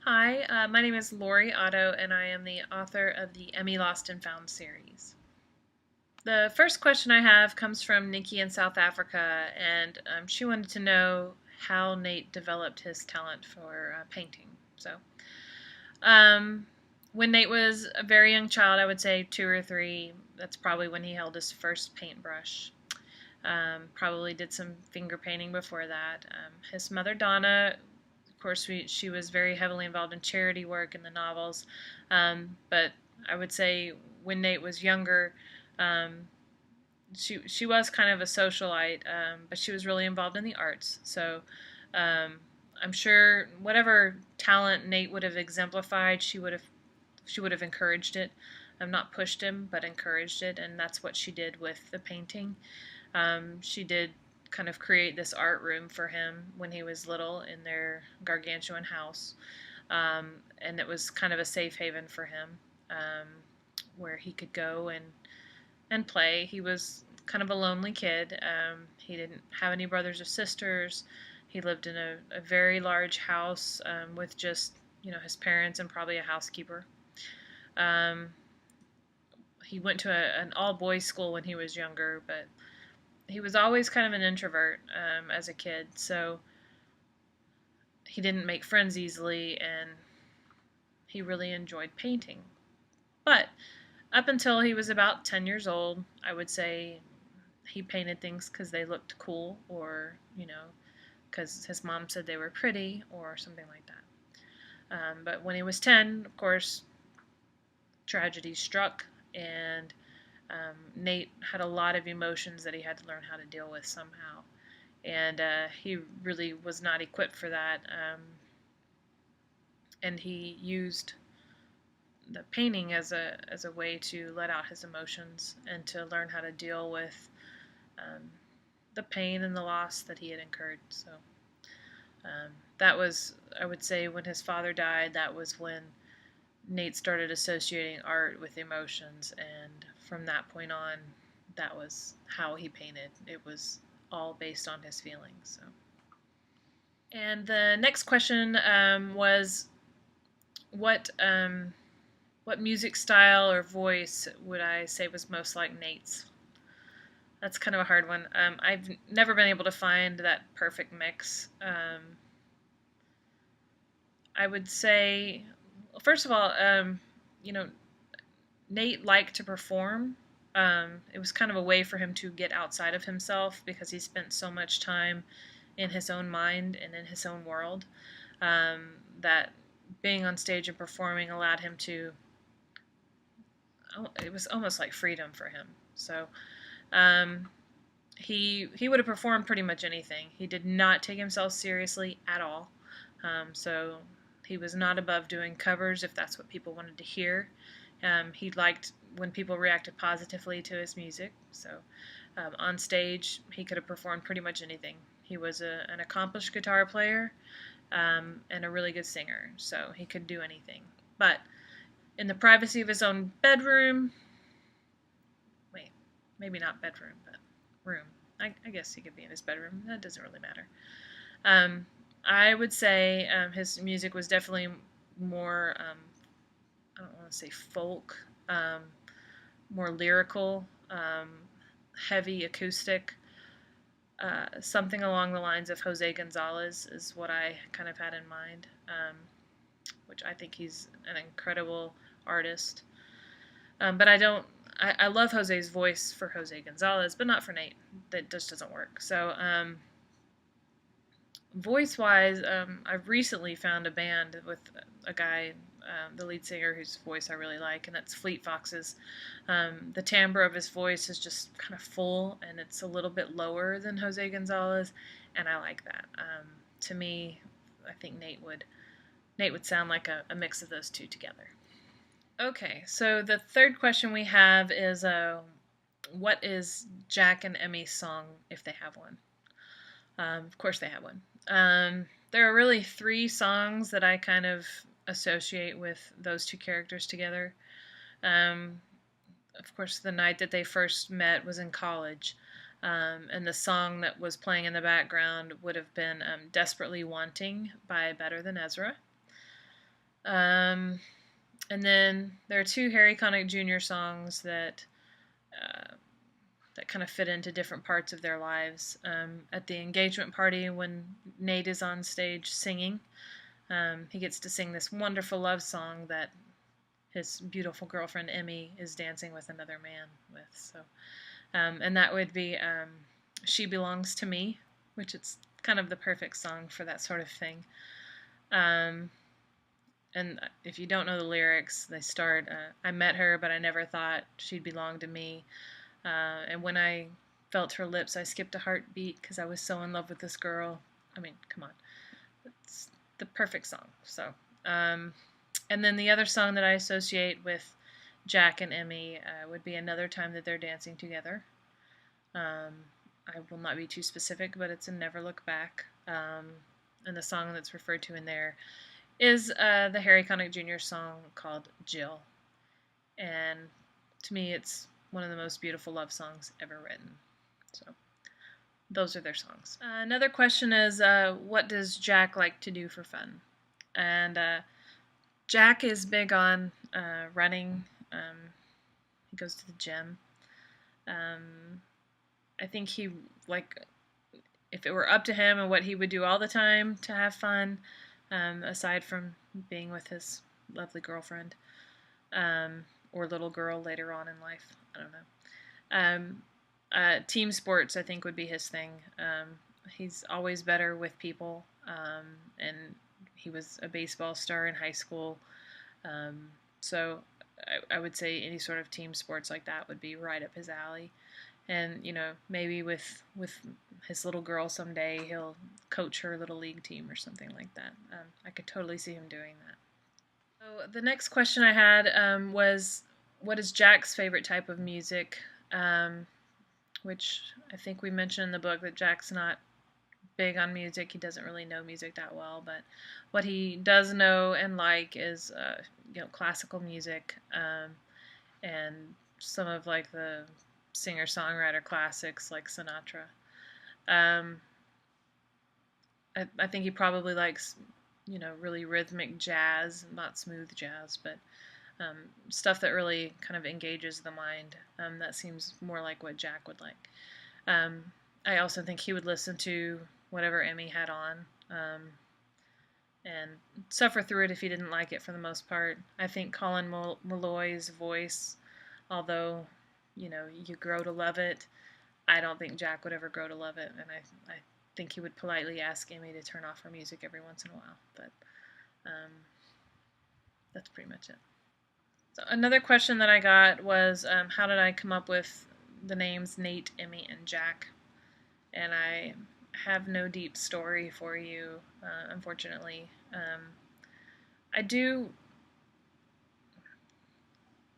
Hi, my name is Lori Otto, and I am the author of the Emmy Lost and Found series. The first question I have comes from Nikki in South Africa, and she wanted to know how Nate developed his talent for painting. Um, when Nate was a very young child, I would say 2 or 3, that's probably when he held his first paintbrush. Probably did some finger painting before that. His mother, Donna, of course, she was very heavily involved in charity work in the novels. But I would say when Nate was younger, um, she was kind of a socialite, but she was really involved in the arts. So um, I'm sure whatever talent Nate would have exemplified, she would have encouraged it. Not pushed him, but encouraged it, and that's what she did with the painting. She did kind of create this art room for him when he was little in their gargantuan house. And it was kind of a safe haven for him, um, where he could go and play. He was kind of a lonely kid. He didn't have any brothers or sisters. He lived in a very large house with just his parents and probably a housekeeper. Um, he went to an all boys school when he was younger, but he was always kind of an introvert as a kid, so he didn't make friends easily, and he really enjoyed painting. But up until he was about 10 years old, I would say he painted things because they looked cool, or, because his mom said they were pretty, or something like that. But when he was 10, of course, tragedy struck, and Nate had a lot of emotions that he had to learn how to deal with somehow. And he really was not equipped for that. And he used the painting as a way to let out his emotions and to learn how to deal with um, the pain and the loss that he had incurred. So that was, I would say, when his father died. That was when Nate started associating art with emotions, and from that point on, that was how he painted. It was all based on his feelings. So. And the next question was what what music style or voice would I say was most like Nate's? That's kind of a hard one. I've never been able to find that perfect mix. I would say, first of all, you know, Nate liked to perform. It was kind of a way for him to get outside of himself because he spent so much time in his own mind and in his own world, that being on stage and performing allowed him to. It was almost like freedom for him. So um, he would have performed pretty much anything. He did not take himself seriously at all. So he was not above doing covers if that's what people wanted to hear. He liked when people reacted positively to his music. So on stage, he could have performed pretty much anything. He was an accomplished guitar player, and a really good singer, so he could do anything. But in the privacy of his own bedroom, wait, maybe not bedroom, but room. I guess he could be in his bedroom. That doesn't really matter. Um, I would say his music was definitely more, I don't want to say folk, more lyrical, heavy acoustic, something along the lines of Jose Gonzalez is what I kind of had in mind, which I think he's an incredible artist. But I don't. I love Jose's voice for Jose Gonzalez, but not for Nate. That just doesn't work. So voice wise, I've recently found a band with a guy, the lead singer, whose voice I really like, and that's Fleet Foxes. The timbre of his voice is just kind of full, and it's a little bit lower than Jose Gonzalez, and I like that. To me, I think Nate would sound like a mix of those two together. Okay, so the third question we have is what is Jack and Emmy's song if they have one? Of course, they have one. There are really three songs that I kind of associate with those two characters together. Um, of course, the night that they first met was in college, and the song that was playing in the background would have been Desperately Wanting by Better Than Ezra. Um, and then there are two Harry Connick Jr. songs uh, that kind of fit into different parts of their lives. At the engagement party, when Nate is on stage singing, he gets to sing this wonderful love song that his beautiful girlfriend Emmy is dancing with another man with. So, and that would be "She Belongs to Me," which is kind of the perfect song for that sort of thing. Um, and if you don't know the lyrics, they start, "I met her, but I never thought she'd belong to me. And when I felt her lips, I skipped a heartbeat because I was so in love with this girl." I mean, come on, it's the perfect song. So, um, and then the other song that I associate with Jack and Emmy would be "Another Time That They're Dancing Together." Um, I will not be too specific, but it's a "Never Look Back." And the song that's referred to in there is the Harry Connick Jr. song called "Jill." And to me, it's one of the most beautiful love songs ever written. So those are their songs. Another question is, what does Jack like to do for fun? And Jack is big on running. He goes to the gym. Um, I think he, like, if it were up to him and what he would do all the time to have fun, aside from being with his lovely girlfriend or little girl later on in life, I don't know. Team sports, I think, would be his thing. He's always better with people, and he was a baseball star in high school. So I would say any sort of team sports like that would be right up his alley. And maybe with his little girl someday, he'll coach her little league team or something like that. I could totally see him doing that. So the next question I had was, what is Jack's favorite type of music? Which I think we mentioned in the book that Jack's not big on music. He doesn't really know music that well, but what he does know and like is classical music, and some of like the singer-songwriter classics like Sinatra. Um, I think he probably likes really rhythmic jazz, not smooth jazz, but um, stuff that really kind of engages the mind. That seems more like what Jack would like. Um, I also think he would listen to whatever Emmy had on, and suffer through it if he didn't like it for the most part. I think Colin Malloy's voice, although you grow to love it, I don't think Jack would ever grow to love it, and I think he would politely ask Emmy to turn off her music every once in a while. But um, that's pretty much it. So another question that I got was, how did I come up with the names Nate, Emmy, and Jack? And I have no deep story for you, unfortunately. I do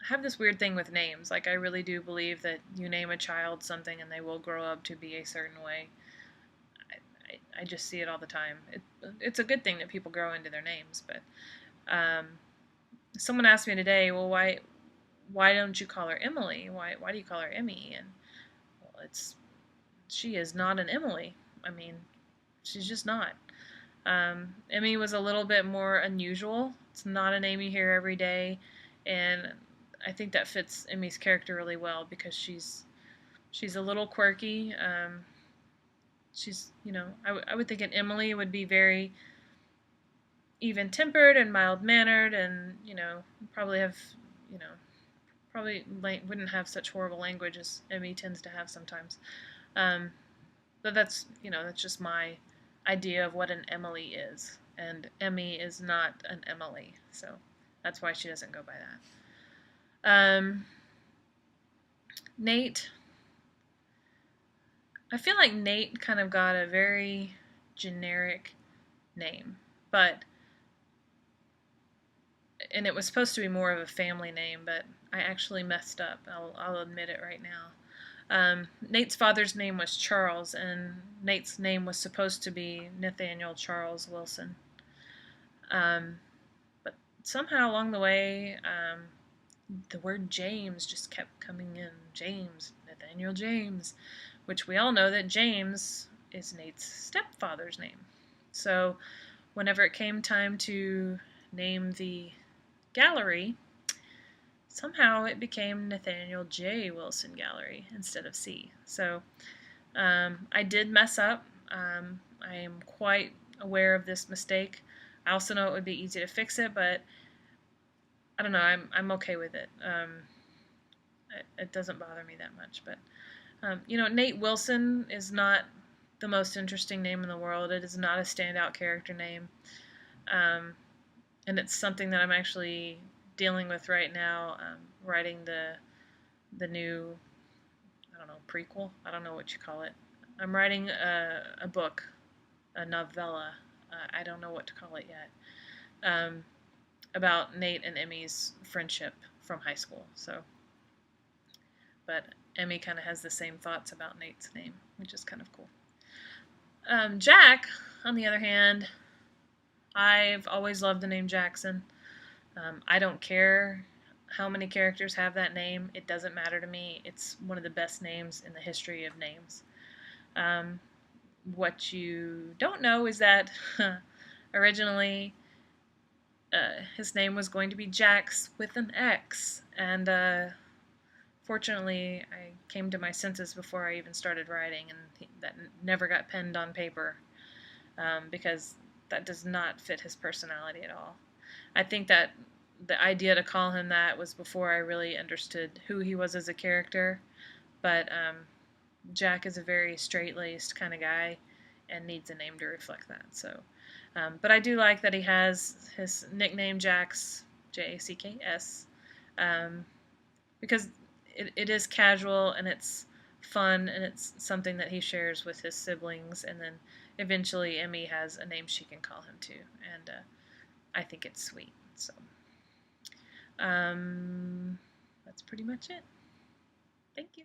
have this weird thing with names. Like, I really do believe that you name a child something and they will grow up to be a certain way. I just see it all the time. It's a good thing that people grow into their names, but um, someone asked me today, well, why don't you call her Emily? Why do you call her Emmy? And well, she is not an Emily. I mean, she's just not. Emmy was a little bit more unusual. It's not a name you hear every day, and I think that fits Emmy's character really well because she's a little quirky. She's I would think an Emily would be very even tempered and mild mannered, and probably have you know probably wouldn't have such horrible language as Emmy tends to have sometimes. Um, but that's just my idea of what an Emily is, and Emmy is not an Emily, so that's why she doesn't go by that. Nate, I feel like Nate kind of got a very generic name, and it was supposed to be more of a family name, but I actually messed up. I'll admit it right now. Nate's father's name was Charles, and Nate's name was supposed to be Nathaniel Charles Wilson. But somehow along the way, the word James just kept coming in. James, Nathaniel James, which we all know that James is Nate's stepfather's name. So whenever it came time to name the gallery, somehow it became Nathaniel J. Wilson Gallery instead of C. So I did mess up. I am quite aware of this mistake. I also know it would be easy to fix it, but I don't know. I'm okay with it. It doesn't bother me that much. But Nate Wilson is not the most interesting name in the world. It is not a standout character name, and it's something that I'm actually dealing with right now. Writing the new, I don't know, prequel. I don't know what you call it. I'm writing a book, a novella. I don't know what to call it yet. About Nate and Emmy's friendship from high school. So, but Emmy kind of has the same thoughts about Nate's name, which is kind of cool. Jack, on the other hand, I've always loved the name Jackson. I don't care how many characters have that name. It doesn't matter to me. It's one of the best names in the history of names. What you don't know is that originally his name was going to be Jax with an X, and fortunately I came to my senses before I even started writing, and that never got penned on paper because that does not fit his personality at all. I think that the idea to call him that was before I really understood who he was as a character, but Jack is a very straight-laced kind of guy and needs a name to reflect that. So, but I do like that he has his nickname Jax, Jacks, because it is casual and it's fun and it's something that he shares with his siblings. And then eventually Emmy has a name she can call him too, and I think it's sweet. So that's pretty much it. Thank you.